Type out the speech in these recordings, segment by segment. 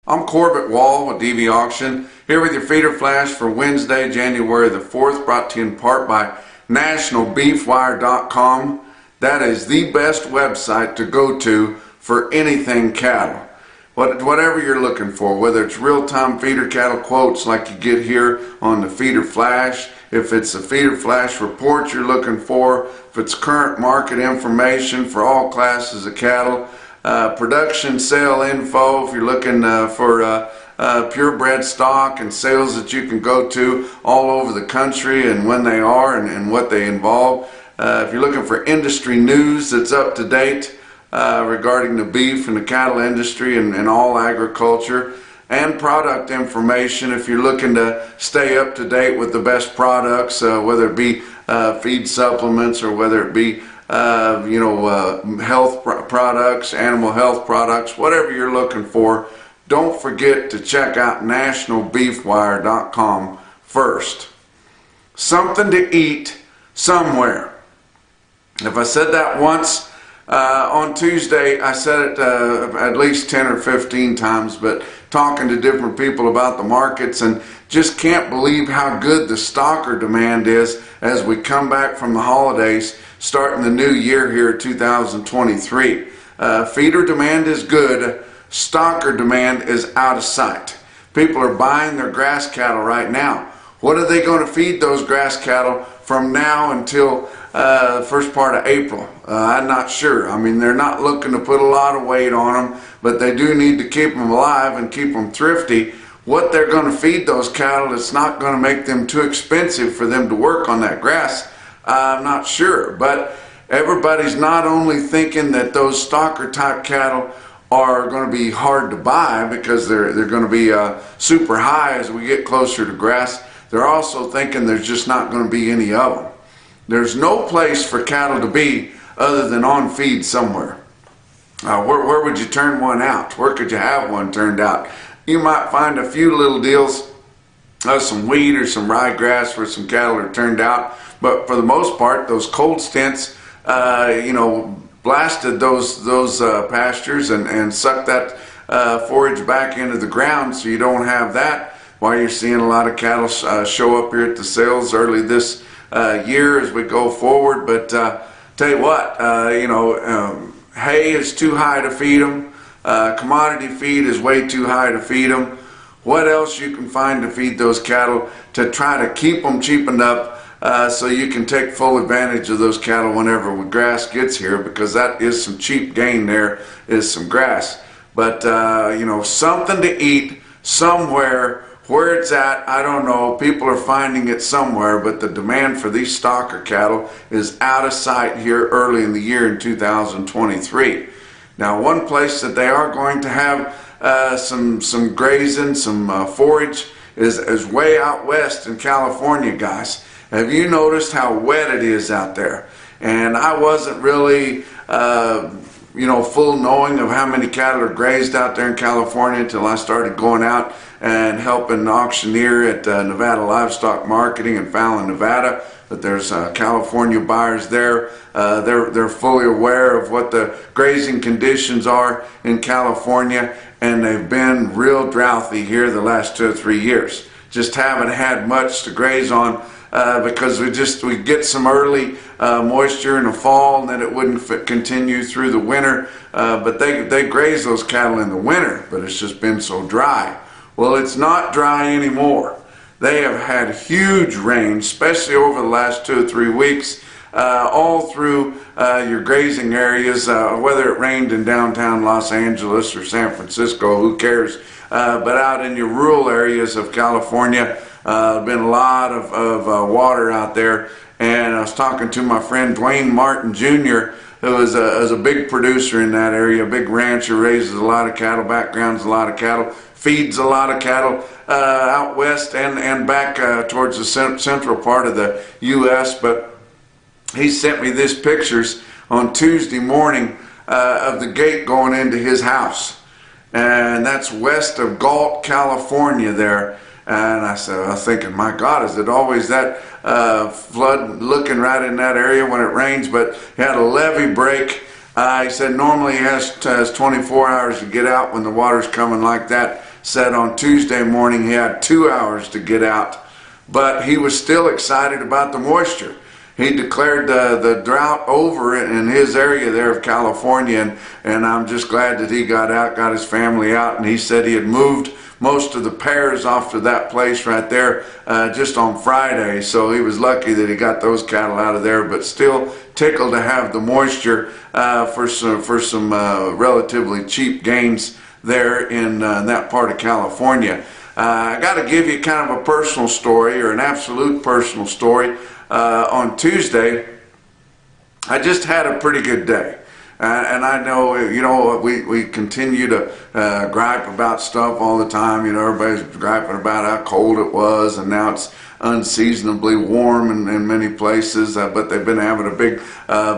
I'm Corbett Wall with DV Auction, here with your feeder flash for Wednesday, January the 4th, brought to you in part by NationalBeefWire.com. That is the best website to go to for anything cattle. Whatever you're looking for, whether it's real-time feeder cattle quotes like you get here on the feeder flash, if it's a feeder flash report you're looking for, if it's current market information for all classes of cattle, production sale info if you're looking for purebred stock and sales that you can go to all over the country and when they are and what they involve. If you're looking for industry news that's up to date regarding the beef and the cattle industry and all agriculture, and product information if you're looking to stay up to date with the best products, whether it be feed supplements or whether it be health products, animal health products, whatever you're looking for. Don't forget to check out NationalBeefWire.com first. Something to eat somewhere. If I said that once on Tuesday, I said it at least 10 or 15 times, but talking to different people about the markets, and just can't believe how good the stalker demand is as we come back from the holidays, starting the new year here, 2023. Feeder demand is good. Stalker demand is out of sight. People are buying their grass cattle right now. What are they going to feed those grass cattle from now until the first part of April? I'm not sure. I mean, they're not looking to put a lot of weight on them, but they do need to keep them alive and keep them thrifty. What they're going to feed those cattle, it's not going to make them too expensive for them to work on that grass. I'm not sure, but everybody's not only thinking that those stalker type cattle are going to be hard to buy because they're going to be super high as we get closer to grass. They're also thinking there's just not going to be any of them. There's no place for cattle to be other than on feed somewhere. Where would you turn one out? Where could you have one turned out? You might find a few little deals of some wheat or some ryegrass where some cattle are turned out, but for the most part, those cold stints, blasted those pastures and sucked that forage back into the ground, so you don't have that. Why you're seeing a lot of cattle show up here at the sales early this year as we go forward. But tell you what, hay is too high to feed them. Commodity feed is way too high to feed them. What else you can find to feed those cattle to try to keep them cheapened up so you can take full advantage of those cattle whenever grass gets here, because that is some cheap gain there, is some grass. But something to eat somewhere. Where it's at, I don't know. People are finding it somewhere, but the demand for these stalker cattle is out of sight here early in the year in 2023. Now, one place that they are going to have some grazing, some forage is way out west in California, guys. Have you noticed how wet it is out there? And I wasn't really full knowing of how many cattle are grazed out there in California until I started going out and helping an auctioneer at Nevada Livestock Marketing in Fallon, Nevada. But there's California buyers there. They're fully aware of what the grazing conditions are in California, and they've been real drouthy here the last 2 or 3 years. Just haven't had much to graze on because we get some early moisture in the fall, and then it wouldn't continue through the winter. But they graze those cattle in the winter, but it's just been so dry. Well, it's not dry anymore. They have had huge rain, especially over the last 2 or 3 weeks, all through your grazing areas, whether it rained in downtown Los Angeles or San Francisco, who cares? But out in your rural areas of California, been a lot of water out there. And I was talking to my friend Dwayne Martin Jr., who is a big producer in that area, a big rancher, raises a lot of cattle, backgrounds a lot of cattle, feeds a lot of cattle out west and back towards the central part of the U.S. But he sent me these pictures on Tuesday morning of the gate going into his house. And that's west of Galt, California there. And I was thinking, my God, is it always that flood looking right in that area when it rains? But he had a levee break. He said normally he has 24 hours to get out when the water's coming like that. said on Tuesday morning he had 2 hours to get out, but he was still excited about the moisture. He declared the drought over in his area there of California, and I'm just glad that he got out, got his family out, and he said he had moved most of the pairs off to that place right there just on Friday, so he was lucky that he got those cattle out of there, but still tickled to have the moisture for some relatively cheap gains there in that part of California. I got to give you kind of a personal story, or an absolute personal story. On Tuesday, I just had a pretty good day. And I know, we continue to gripe about stuff all the time. Everybody's griping about how cold it was, and now it's unseasonably warm in many places. But they've been having a big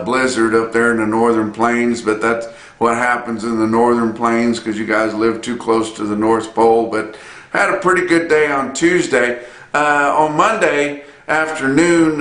blizzard up there in the northern plains. But that's what happens in the northern plains because you guys live too close to the North Pole. But had a pretty good day on Tuesday. On Monday afternoon,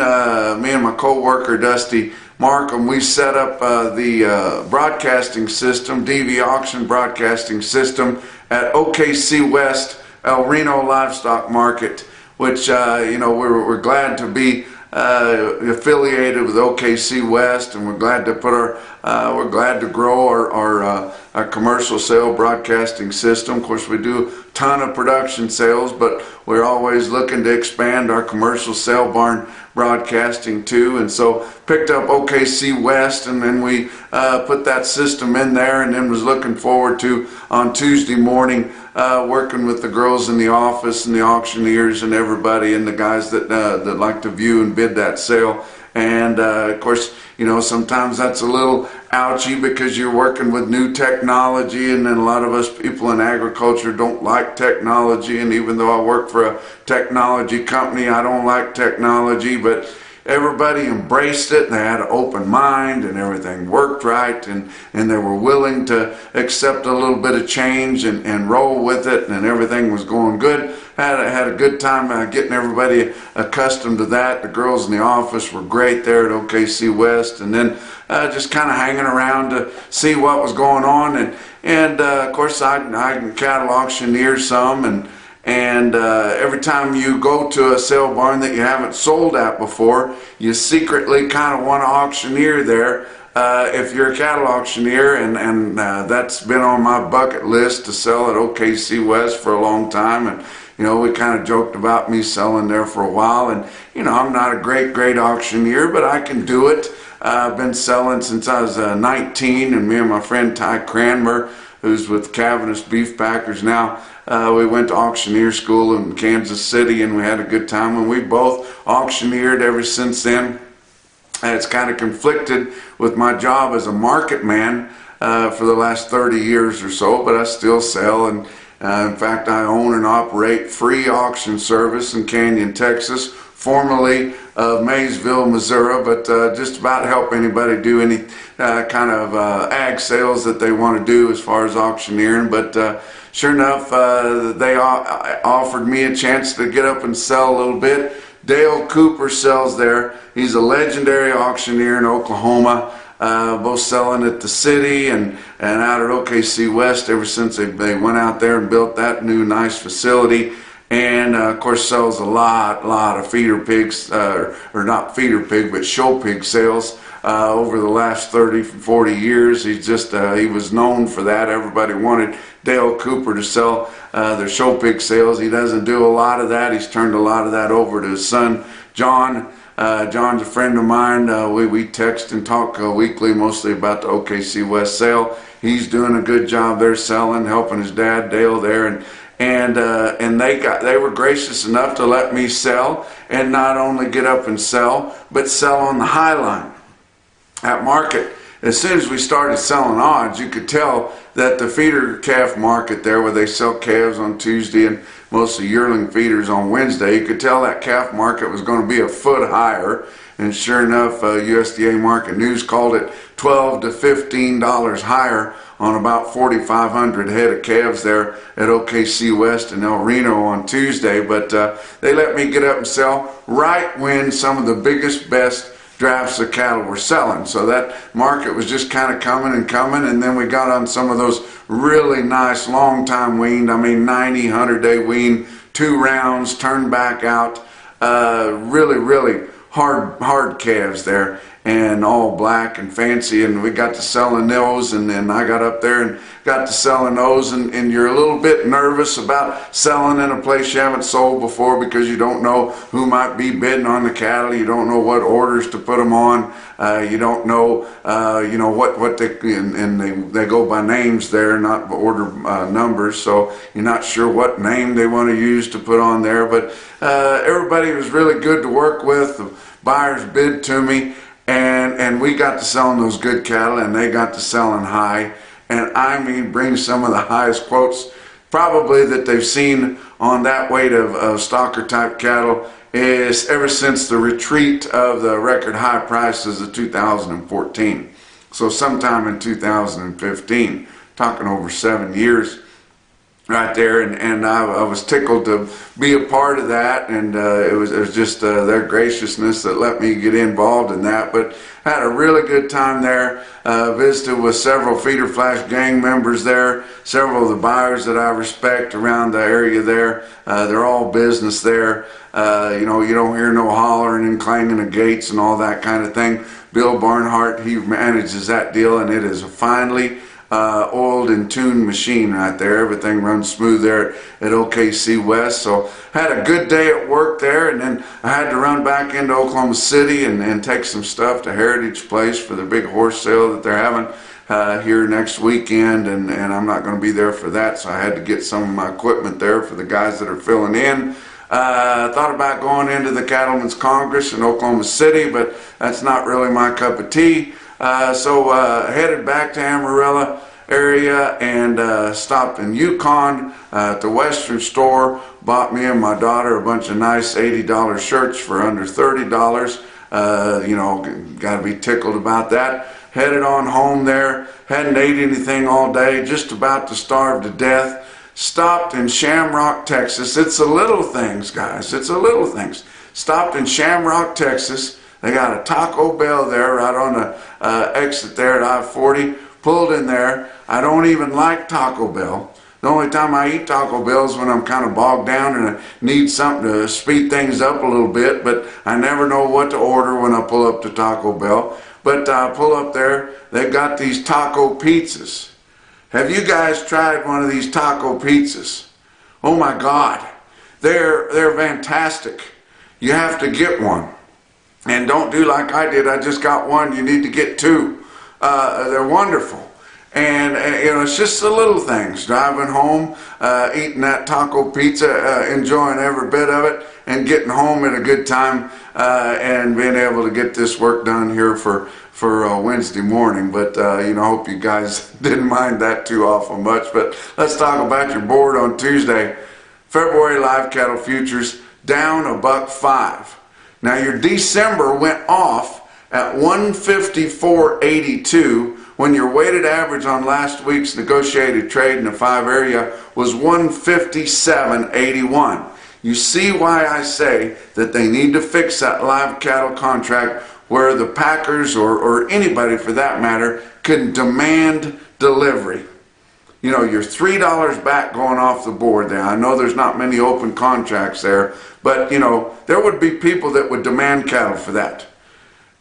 me and my co-worker Dusty Markham, we set up the broadcasting system, DV auction broadcasting system at OKC West, El Reno Livestock Market, which we're glad to be affiliated with OKC West, and we're glad to grow our commercial sale broadcasting system. Of course, we do a ton of production sales, but we're always looking to expand our commercial sale barn broadcasting too, and so picked up OKC West, and then we put that system in there, and then was looking forward to on Tuesday morning working with the girls in the office and the auctioneers and everybody and the guys that like to view and bid that sale. And of course, sometimes that's a little ouchy because you're working with new technology, and then a lot of us people in agriculture don't like technology. And even though I work for a technology company, I don't like technology, but everybody embraced it, and they had an open mind, and everything worked right, and they were willing to accept a little bit of change and roll with it, and everything was going good. Had a good time getting everybody accustomed to that. The girls in the office were great there at OKC West, and then just kind of hanging around to see what was going on, and of course I can cattle auctioneer some, and every time you go to a sale barn that you haven't sold at before, you secretly kind of want to auctioneer there if you're a cattle auctioneer, and that's been on my bucket list to sell at OKC West for a long time. And we kind of joked about me selling there for a while, and I'm not a great auctioneer, but I can do it. I've been selling since I was 19, and me and my friend Ty Cranmer, who's with Cavaness Beef Packers now, we went to auctioneer school in Kansas City, and we had a good time, and we both auctioneered ever since then. And it's kind of conflicted with my job as a market man for the last 30 years or so, but I still sell, and in fact I own and operate free auction service in Canyon, Texas, formerly of Maysville, Missouri, but just about help anybody do any kind of ag sales that they want to do as far as auctioneering. But sure enough, they offered me a chance to get up and sell a little bit. Dale Cooper sells there. He's a legendary auctioneer in Oklahoma, both selling at the city and out at OKC West ever since they went out there and built that new nice facility. And of course sells a lot of feeder pigs, or not feeder pig, but show pig sales over the last 30-40 years. He's just he was known for that. Everybody wanted Dale Cooper to sell their show pig sales. He doesn't do a lot of that. He's turned a lot of that over to his son John. John's a friend of mine. We text and talk weekly, mostly about the OKC West sale. He's doing a good job there selling, helping his dad Dale there, and they were gracious enough to let me sell, and not only get up and sell, but sell on the high line at market. As soon as we started selling odds, you could tell that the feeder calf market there, where they sell calves on Tuesday and mostly yearling feeders on Wednesday, you could tell that calf market was going to be a foot higher. And sure enough, USDA Market News called it $12 to $15 higher on about 4,500 head of calves there at OKC West in El Reno on Tuesday. But they let me get up and sell right when some of the biggest, best drafts of cattle were selling. So that market was just kind of coming and coming, and then we got on some of those really nice long time weaned, I mean 90, 100-day wean, 2 rounds, turned back out, really hard calves there, and all black and fancy, and we got to selling those, and then I got up there and got to selling those, and you're a little bit nervous about selling in a place you haven't sold before, because you don't know who might be bidding on the cattle, you don't know what orders to put them on, you don't know what they, and they go by names there, not order numbers, so you're not sure what name they want to use to put on there, but everybody was really good to work with. The buyers bid to me, and we got to selling those good cattle, and they got to selling high, and I mean bring some of the highest quotes probably that they've seen on that weight of stalker type cattle is ever since the retreat of the record high prices of 2014. So sometime in 2015, talking over 7 years right there, and I was tickled to be a part of that, and it was just their graciousness that let me get involved in that. But I had a really good time there, visited with several Feeder Flash gang members there, several of the buyers that I respect around the area there. They're all business there. You know, you don't hear no hollering and clanging of gates and all that kind of thing. Bill Barnhart, he manages that deal, and it is a finely oiled and tuned machine right there. Everything runs smooth there at OKC West. So had a good day at work there, and then I had to run back into Oklahoma City and take some stuff to Heritage Place for the big horse sale that they're having here next weekend, and I'm not going to be there for that, so I had to get some of my equipment there for the guys that are filling in. Thought about going into the Cattlemen's Congress in Oklahoma City, but that's not really my cup of tea. So headed back to Amarillo area and stopped in Yukon at the Western store, bought me and my daughter a bunch of nice $80 shirts for under $30. You know, got to be tickled about that. Headed on home there, hadn't ate anything all day, just about to starve to death. Stopped in Shamrock, Texas. It's the little things, guys. It's the little things. Stopped in Shamrock, Texas. They got a Taco Bell there right on the exit there at I-40. Pulled in there. I don't even like Taco Bell. The only time I eat Taco Bell is when I'm kind of bogged down and I need something to speed things up a little bit, but I never know what to order when I pull up to Taco Bell. But I pull up there, they've got these taco pizzas. Have you guys tried one of these taco pizzas? Oh my God, they're fantastic. You have to get one. And don't do like I did. I just got one. You need to get 2. They're wonderful. And you know, it's just the little things. Driving home, eating that taco pizza, enjoying every bit of it, and getting home at a good time, and being able to get this work done here for Wednesday morning. But you know, I hope you guys didn't mind that too awful much. But let's talk about your board on Tuesday. February live cattle futures down $1.05. Now your December went off at 154.82 when your weighted average on last week's negotiated trade in the 5 area was 157.81. You see why I say that they need to fix that live cattle contract where the packers or anybody for that matter can demand delivery. You know, you're $3 back going off the board there. I know there's not many open contracts there, but you know, there would be people that would demand cattle for that.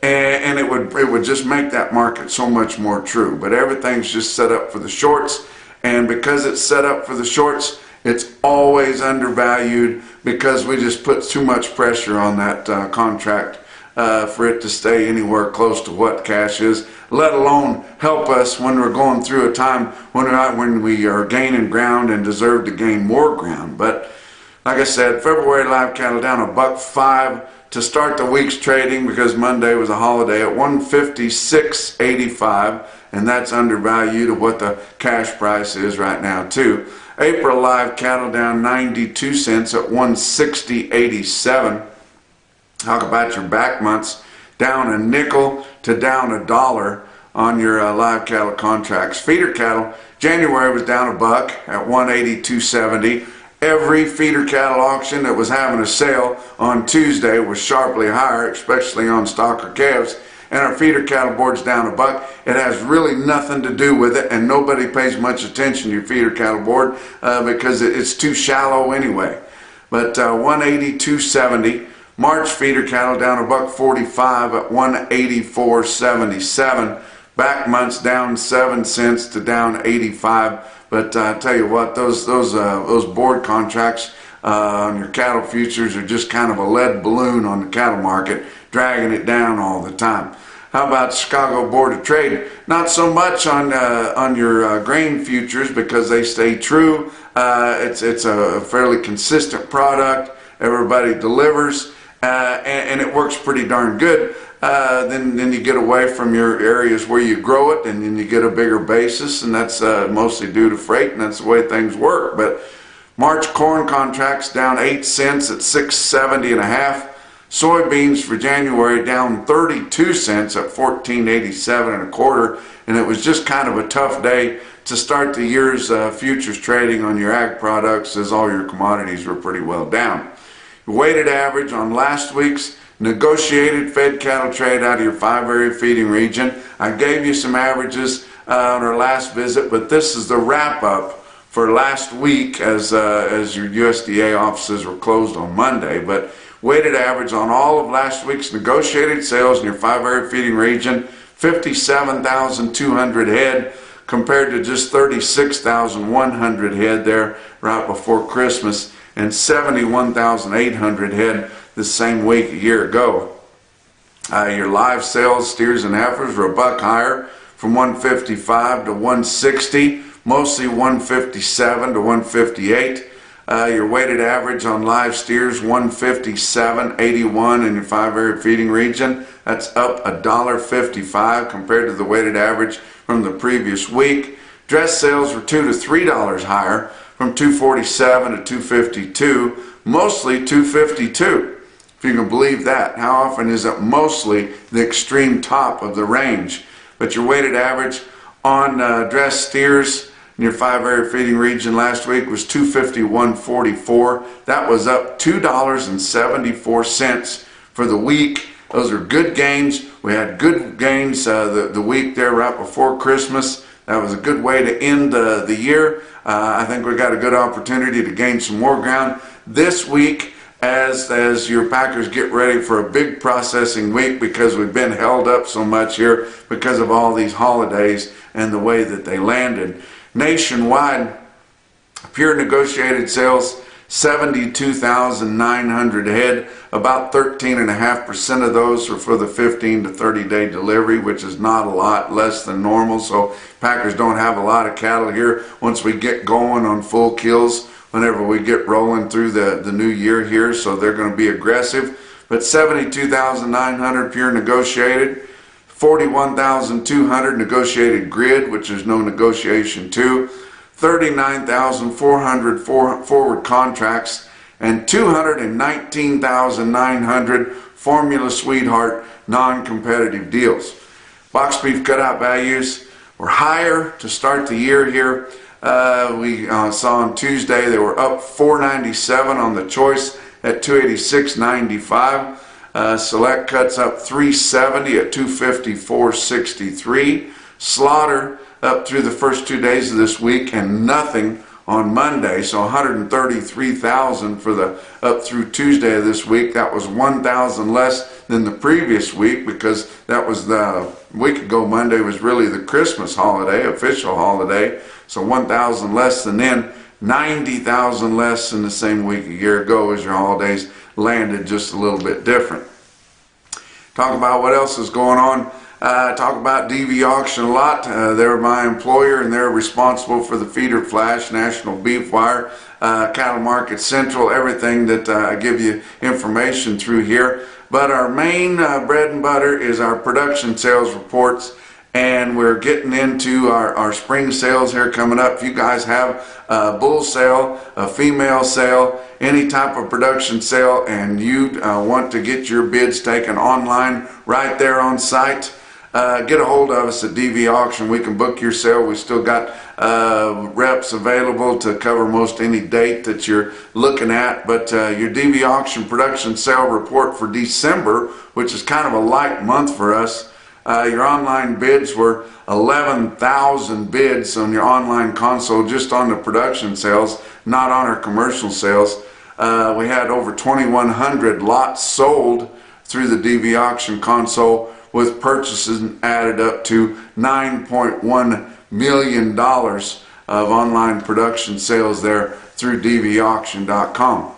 And it would just make that market so much more true. But everything's just set up for the shorts, and because it's set up for the shorts, it's always undervalued because we just put too much pressure on that contract for it to stay anywhere close to what cash is, let alone help us when we're going through a time when we are gaining ground and deserve to gain more ground. But like I said, February live cattle down $1.05 to start the week's trading because Monday was a holiday at 156.85, and that's undervalued of what the cash price is right now too. April live cattle down 92 cents at 160.87. Talk about your back months, down a nickel to down $1 on your live cattle contracts. Feeder cattle, January was down $1 at 182.70. Every feeder cattle auction that was having a sale on Tuesday was sharply higher, especially on stalker calves. And our feeder cattle board's down $1. It has really nothing to do with it, and nobody pays much attention to your feeder cattle board because it's too shallow anyway. But 182.70. March feeder cattle down $1.45 at 184.77. Back months down 7 cents to down 85. But I tell you what, those board contracts on your cattle futures are just kind of a lead balloon on the cattle market, dragging it down all the time. How about Chicago Board of Trade? Not so much on your grain futures because they stay true. It's a fairly consistent product. Everybody delivers, and it works pretty darn good. Then you get away from your areas where you grow it, and then you get a bigger basis, and that's mostly due to freight, and that's the way things work. But March corn contracts down 8 cents at 6.70.5. Soybeans for January down 32 cents at 14.87 1/4, and it was just kind of a tough day to start the year's futures trading on your ag products, as all your commodities were pretty well down. Weighted average on last week's negotiated fed cattle trade out of your 5-area feeding region. I gave you some averages on our last visit, but this is the wrap-up for last week as your USDA offices were closed on Monday. But weighted average on all of last week's negotiated sales in your 5-area feeding region, 57,200 head compared to just 36,100 head there right before Christmas, and 71,800 head the same week a year ago. Your live sales, steers and heifers, were $1 higher from 155 to 160, mostly 157 to 158. Your weighted average on live steers, 157.81 in your 5-area feeding region. That's up $1.55 compared to the weighted average from the previous week. Dress sales were $2 to $3 higher from 247 to 252, mostly 252. If you can believe that. How often is it mostly the extreme top of the range? But your weighted average on dress steers in your 5-area feeding region last week was 251.44. That was up $2.74 for the week. Those are good gains. We had good gains the week there right before Christmas. That was a good way to end the year. I think we got a good opportunity to gain some more ground this week as your packers get ready for a big processing week, because we've been held up so much here because of all these holidays and the way that they landed. Nationwide, pure negotiated sales, 72,900 head. About 13.5% of those are for the 15 to 30 day delivery, which is not a lot, less than normal. So packers don't have a lot of cattle here once we get going on full kills, whenever we get rolling through the new year here. So they're going to be aggressive. But 72,900 pure negotiated, 41,200 negotiated grid, which there's no negotiation to, 39,400 forward contracts, and 219,900 Formula Sweetheart non-competitive deals. Box beef cutout values were higher to start the year here. We saw on Tuesday they were up $4.97 on the choice at $286.95. Select cuts up $3.70 at $254.63. Slaughter up through the first 2 days of this week and nothing on Monday, so 133,000 for the up through Tuesday of this week. That was 1,000 less than the previous week, because that was the week ago. Monday was really the Christmas holiday, official holiday, so 1,000 less than then. 90,000 less than the same week a year ago, as your holidays landed just a little bit different. Talk about what else is going on. Talk about DV Auction a lot. They're my employer, and they're responsible for the Feeder Flash, National Beef Wire, Cattle Market Central, everything that I give you information through here. But our main bread and butter is our production sales reports, and we're getting into our spring sales here coming up. If you guys have a bull sale, a female sale, any type of production sale, and you want to get your bids taken online right there on site, get a hold of us at DV Auction. We can book your sale. We still got reps available to cover most any date that you're looking at. But your DV Auction production sale report for December, which is kind of a light month for us, your online bids were 11,000 bids on your online console, just on the production sales, not on our commercial sales. We had over 2,100 lots sold through the DV Auction console, with purchases added up to $9.1 million of online production sales there through dvauction.com.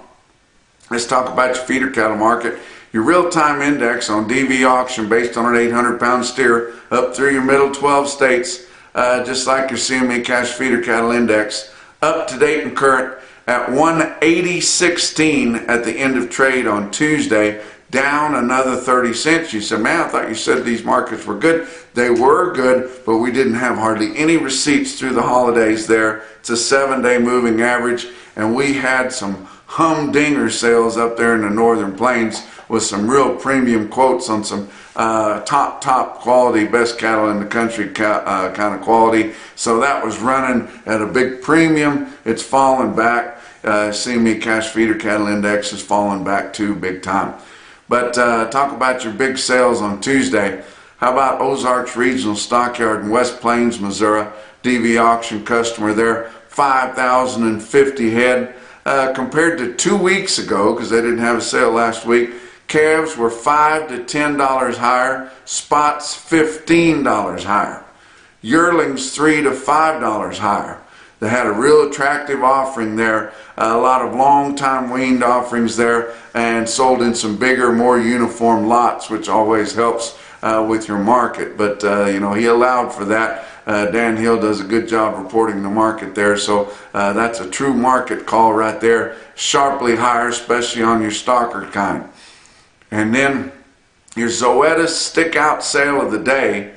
Let's talk about your feeder cattle market. Your real-time index on DV Auction, based on an 800-pound steer up through your middle 12 states, just like your CME Cash Feeder Cattle Index, up to date and current at 180.16 at the end of trade on Tuesday, down another 30 cents. You said, man, I thought you said these markets were good. They were good, but we didn't have hardly any receipts through the holidays there. It's a 7-day moving average, and we had some humdinger sales up there in the northern plains with some real premium quotes on some top quality, best cattle in the country kind of quality. So that was running at a big premium. It's fallen back. CME Cash Feeder Cattle Index is falling back too, big time. But talk about your big sales on Tuesday. How about Ozarks Regional Stockyard in West Plains, Missouri? DV Auction customer there, 5,050 head. Compared to 2 weeks ago, because they didn't have a sale last week, calves were $5 to $10 higher, spots $15 higher, yearlings $3 to $5 higher. They had a real attractive offering there, a lot of long-time weaned offerings there, and sold in some bigger, more uniform lots, which always helps with your market. But you know, he allowed for that. Dan Hill does a good job reporting the market there, so that's a true market call right there, sharply higher, especially on your stalker kind. And then your Zoetis stick-out sale of the day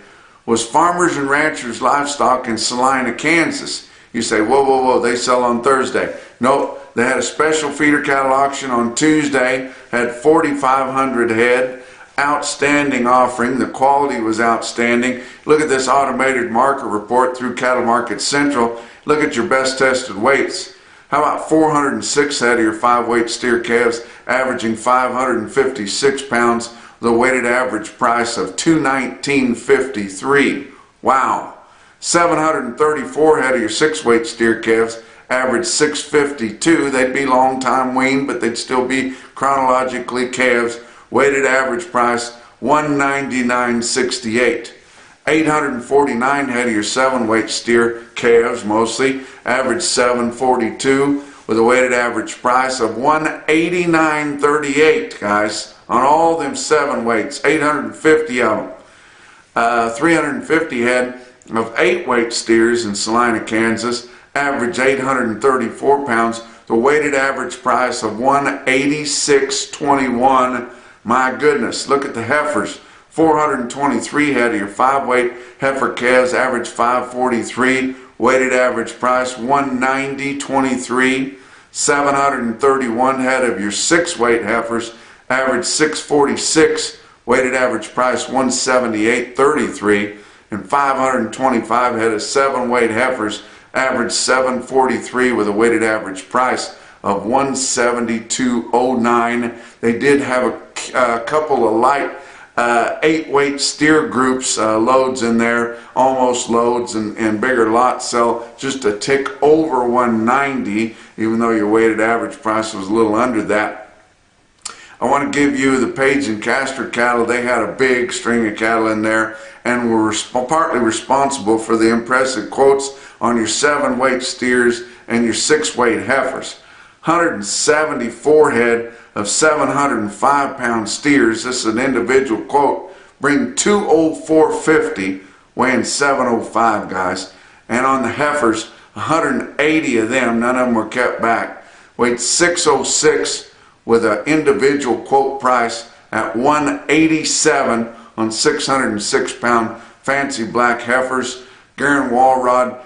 was Farmers and Ranchers Livestock in Salina, Kansas. You say, whoa, they sell on Thursday. Nope, they had a special feeder cattle auction on Tuesday, had 4,500 head, outstanding offering. The quality was outstanding. Look at this automated marker report through Cattle Market Central. Look at your best tested weights. How about 406 head of your 5-weight steer calves, averaging 556 pounds, with a weighted average price of $219.53. Wow. 734 head of your 6-weight steer calves, average 652. They'd be long time weaned, but they'd still be chronologically calves. Weighted average price $199.68. 849 head of your 7-weight steer calves, mostly, average 742, with a weighted average price of $189.38, guys, on all them 7 weights, 850 of them. 350 head of 8-weight steers in Salina, Kansas, average 834 pounds, the weighted average price of $186.21. My goodness, look at the heifers. 423 head of your 5-weight heifer calves, average 543, weighted average price $190.23. 731 head of your 6-weight heifers, average 646, weighted average price $178.33. And 525 head of 7-weight heifers, average 743, with a weighted average price of $172.09. They did have a couple of light 8-weight steer groups loads in there, almost loads, and bigger lots sell just a tick over $190, even though your weighted average price was a little under that. I want to give you the Page and Castor cattle. They had a big string of cattle in there and were partly responsible for the impressive quotes on your 7-weight steers and your 6-weight heifers. 174 head of 705-pound steers, this is an individual quote, bring 204.50, weighing 705, guys. And on the heifers, 180 of them, none of them were kept back, weighed 606, with an individual quote price at $187 on 606-pound fancy black heifers. Garen Walrod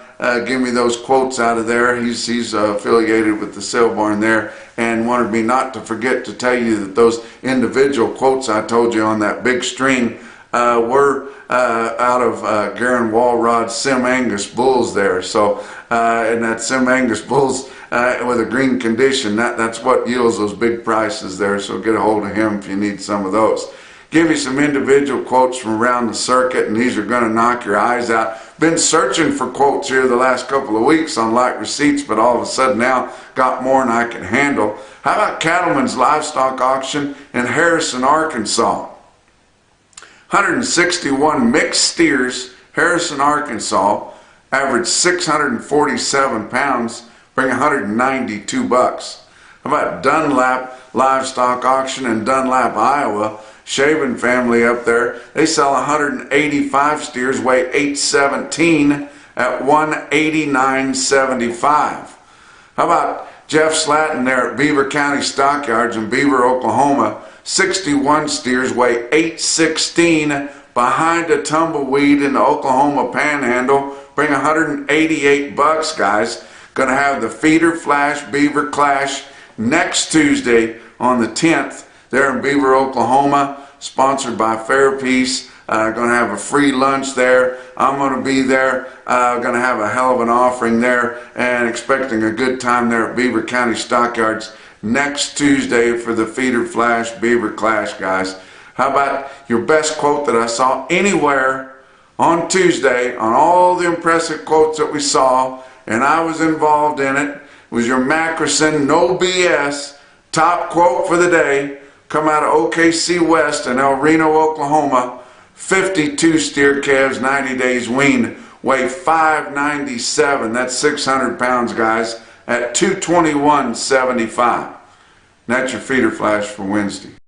give me those quotes out of there. He's affiliated with the sale barn there, and wanted me not to forget to tell you that those individual quotes I told you on that big string were out of Garen Walrod's Sim Angus bulls there. So, and that Sim Angus bulls with a green condition, that's what yields those big prices there. So get a hold of him if you need some of those. Give you some individual quotes from around the circuit, and these are going to knock your eyes out. Been searching for quotes here the last couple of weeks on light receipts, but all of a sudden now got more than I can handle. How about Cattleman's Livestock Auction in Harrison, Arkansas? 161 mixed steers, Harrison, Arkansas, average 647 pounds, bring 192 bucks. How about Dunlap Livestock Auction in Dunlap, Iowa? Shaven family up there, they sell 185 steers, weigh 817 at 189.75. How about Jeff Slatton there at Beaver County Stockyards in Beaver, Oklahoma? 61 steers, weigh 816 behind a tumbleweed in the Oklahoma Panhandle, bring 188 bucks, guys. Gonna have the Feeder Flash Beaver Clash next Tuesday on the 10th there in Beaver, Oklahoma, sponsored by Fairpeace. Going to have a free lunch there. I'm going to be there. Going to have a hell of an offering there, and expecting a good time there at Beaver County Stockyards next Tuesday for the Feeder Flash Beaver Clash, guys. How about your best quote that I saw anywhere on Tuesday on all the impressive quotes that we saw, and I was involved in it, was your Mackerson No BS top quote for the day. Come out of OKC West in El Reno, Oklahoma. 52 steer calves, 90 days wean, weigh 597. That's 600 pounds, guys, at 221.75. That's your Feeder Flash for Wednesday.